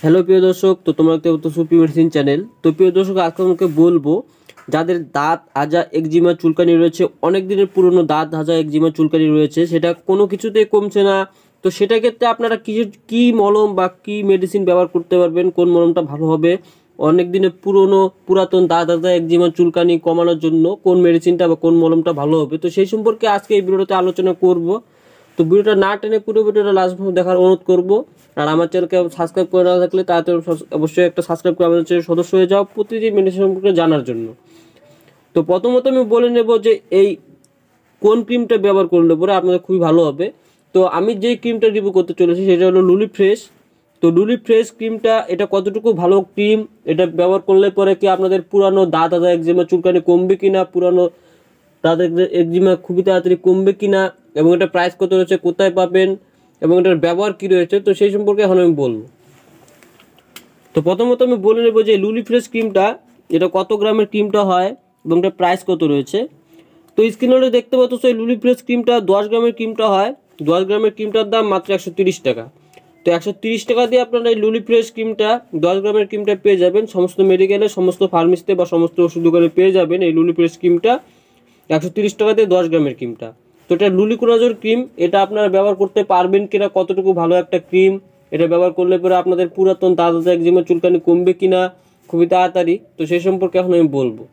Hello প্রিয় দর্শক, তো তোমরা দেখতে সুপি মেডিসিন চ্যানেল। তো প্রিয় দর্শক, আজকে আমাকে বলবো যাদের দাঁত হাজা একজিমা চুলকানি রয়েছে, অনেক দিনের পুরনো দাঁত হাজা একজিমা চুলকানি রয়েছে, সেটা কোনো কিছুতেই কমছে না। তো সেটা ক্ষেত্রে আপনারা কি মলম বা কি মেডিসিন ব্যবহার করতে পারবেন, কোন মলমটা ভালো হবে, অনেক দিনের পুরাতন দাঁত হাজা একজিমা চুলকানি কমানোর জন্য কোন মেডিসিনটা বা কোন মলমটা ভালো হবে, তো সেই সম্পর্কে আজকে এই ভিডিওতে আলোচনা করব। তো ভিডিওটা না টেনে পুরো ভিডিওটা লাস্ট পর্যন্ত দেখার অনুরোধ করব। আর আমার চ্যানেলকে সাবস্ক্রাইব করে না থাকলে তাড়াতাড়ি অবশ্যই একটা সাবস্ক্রাইব করে আমাদের চ্যানেল সদস্য হয়ে যাও প্রতিদিন মেডিসিন সম্পর্কে জানার জন্য। তো প্রথমত আমি বলে নেব যে এই কোন ক্রিমটা ব্যবহার করলে পরে আপনাদের খুবই ভালো হবে। তো আমি যে ক্রিমটা রিভিউ করতে চলেছি সেটা হলো লুলি ফ্রেশ। তো লুলি ফ্রেশ ক্রিমটা এটা কতটুকু ভালো ক্রিম, এটা ব্যবহার করলে পরে কি আপনাদের পুরানো দাঁত হাজা একজিমা চুলকানি কমবে কিনা, পুরানো তাদের একজিমা খুবই তাড়াতাড়ি কমবে কিনা, এবং এটা প্রাইস কত রয়েছে, কোথায় পাবেন, এবং এটার ব্যবহার কী রয়েছে, তো সেই সম্পর্কে এখন আমি বলবো। তো প্রথমত আমি বলে নেব যে লুলি ফ্রেশ ক্রিমটা এটা কত গ্রামের ক্রিমটা হয় এবং এটার প্রাইস কত রয়েছে। তো স্ক্রিনে দেখতে পাচ্ছ সেই লুলি ফ্রেশ ক্রিমটা 10 গ্রামের ক্রিমটা হয়। 10 গ্রামের ক্রিমটার দাম মাত্র 130 টাকা। তো 130 টাকা দিয়ে আপনারা এই লুলি ফ্রেশ ক্রিমটা 10 গ্রামের ক্রিমটা পেয়ে যাবেন সমস্ত মেডিকেলে, সমস্ত ফার্মেসিতে বা সমস্ত ওষুধ দোকানে পেয়ে যাবেন এই লুলি ফ্রেশ ক্রিমটা 130 টাকা দিয়ে 10 গ্রামের ক্রিমটা। তো এটা লুলিকোনাজোর ক্রিম, এটা আপনারা ব্যবহার করতে পারবেন কিনা, কতটুকু ভালো একটা ক্রিম, এটা ব্যবহার করলে পরে আপনাদের পুরাতন দাঁত হাজা একজিমা চুলকানি কমবে কিনা খুবই তাড়াতাড়ি, তো সেই সম্পর্কে এখন আমি বলবো।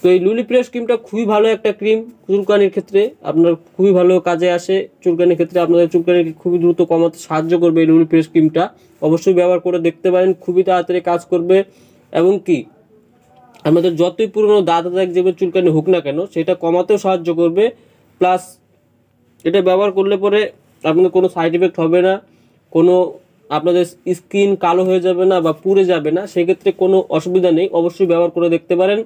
তো এই লুলি ফ্রেশ ক্রিমটা খুবই ভালো একটা ক্রিম, চুলকানির ক্ষেত্রে আপনার খুবই ভালো কাজে আসে। চুলকানির ক্ষেত্রে আপনাদের চুলকানিকে খুবই দ্রুত কমাতে সাহায্য করবে এই লুলি ফ্রেশ ক্রিমটা। অবশ্যই ব্যবহার করে দেখতে পারেন, খুবই তাড়াতাড়ি কাজ করবে। এবং কি আমাদের যতই পুরনো দাঁত হাজা একজিমা চুলকানি হোক না কেন সেটা কমাতেও সাহায্য করবে। প্লাস এটা ব্যবহার করলে পরে আপনাদের কোনো সাইড এফেক্ট হবে না, কোনো আপনাদের স্কিন কালো হয়ে যাবে না বা পুড়ে যাবে না, সেক্ষেত্রে কোনো অসুবিধা নেই। অবশ্যই ব্যবহার করে দেখতে পারেন,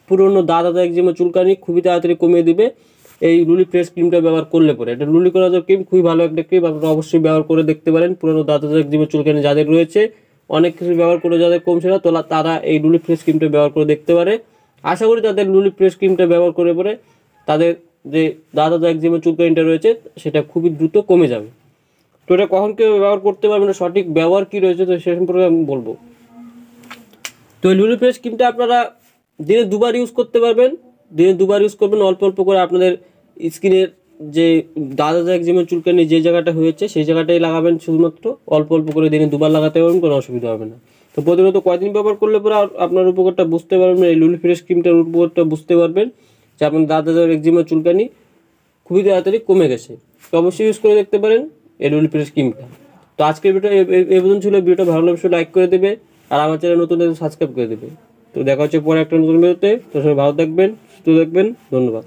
পুরনো দাঁত হাজা একজিমা চুলকানি খুবই তাড়াতাড়ি কমিয়ে দিবে এই লুলি ফ্রেশ ক্রিমটা ব্যবহার করলে পরে। এটা লুলি কোলাজের ক্রিম খুবই ভালো একটা ক্রিম, আপনারা অবশ্যই ব্যবহার করে দেখতে পারেন। পুরনো দাঁত হাজা একজিমা চুলকানি যাদের রয়েছে, অনেক কিছু ব্যবহার করে যাদের কমছে না, তো তারা এই লুলি ফ্রেশ ক্রিমটা ব্যবহার করে দেখতে পারে। আশা করি তাদের লুলি ফ্রেশ ক্রিমটা ব্যবহার করে পরে তাদের যে দাঁত হাজা একজিমা চুলকানিটা রয়েছে সেটা খুবই দ্রুত কমে যাবে। তো এটা কখন কেউ ব্যবহার করতে পারবেন, সঠিক ব্যবহার কী রয়েছে, তো সে সম্পর্কে আমি বলবো। তো এই লুলি ফ্রেশ ক্রিমটা আপনারা দিনে দুবার ইউজ করতে পারবেন। দিনে দুবার ইউজ করবেন, অল্প অল্প করে আপনাদের স্কিনের যে দাঁত হাজা একজিমা চুলকানি যে জায়গাটা হয়েছে সেই জায়গাটাই লাগাবেন, শুধুমাত্র অল্প অল্প করে দিনে দুবার লাগাতে পারবেন, কোনো অসুবিধা হবে না। তো প্রতিনিয়ত কয়দিন ব্যবহার করলে পরে আপনার উপকারটা বুঝতে পারবেন, এই লুলি ফ্রেশ ক্রিমটার উপকারটা বুঝতে পারবেন যে আপনার দাঁত হাজা একজিমা চুলকানি খুবই তাড়াতাড়ি কমে গেছে। তো অবশ্যই ইউজ করে দেখতে পারেন এই লুলি ফ্রেশ ক্রিমটা। তো আজকের ভিডিও এই পর্যন্ত ছিল। ভিডিওটা ভালো লাগলে লাইক করে দেবে, আর আমার চ্যানেল নতুন সাবস্ক্রাইব করে দেবে। তো দেখা হচ্ছে পরে একটা নতুন ভিডিওতে। তো সবাই ভালো থাকবেন, সুস্থ থাকবেন, ধন্যবাদ।